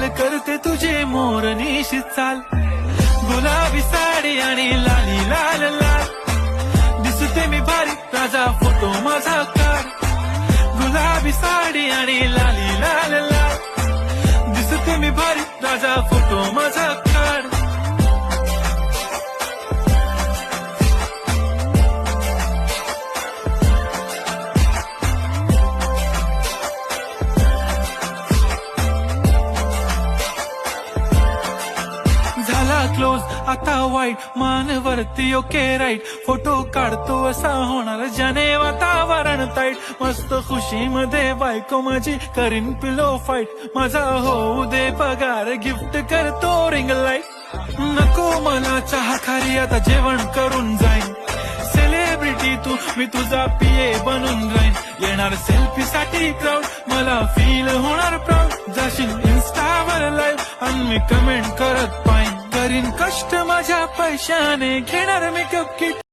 लाल करते तुझे मोरनीशी चाल, गुलाबी साडी आणि लाली लाल लाल, दिसते मी भारी राजा फोटो माझा काढ, गुलाबी साडी आणि लाली लाल लाल, दिसते मी भारी राजा फोटो माझा काढ. झाला क्लोज आता वाईट, मानवरती ओके राईट, फोटो काढतो असा होणार ज्याने वातावरण ताईट, मस्त खुशी मध्ये बायको माझी करीन पिलो फाईट, माझा होऊ दे पगार गिफ्ट करतो रिंग लाईट, नको मला चहा खारी आता जेवण करून जाईन, सेलिब्रिटी तू मी तुझा पीए बनून राहीन, येणार सेल्फी साठी क्राऊड मला फील होणार प्राऊड, जाशील इन्स्टावर लाईव्ह आणि मी कमेंट करत पाहिन, करीन कष्ट माझ्या पैशाने घेणार मेकअप किट.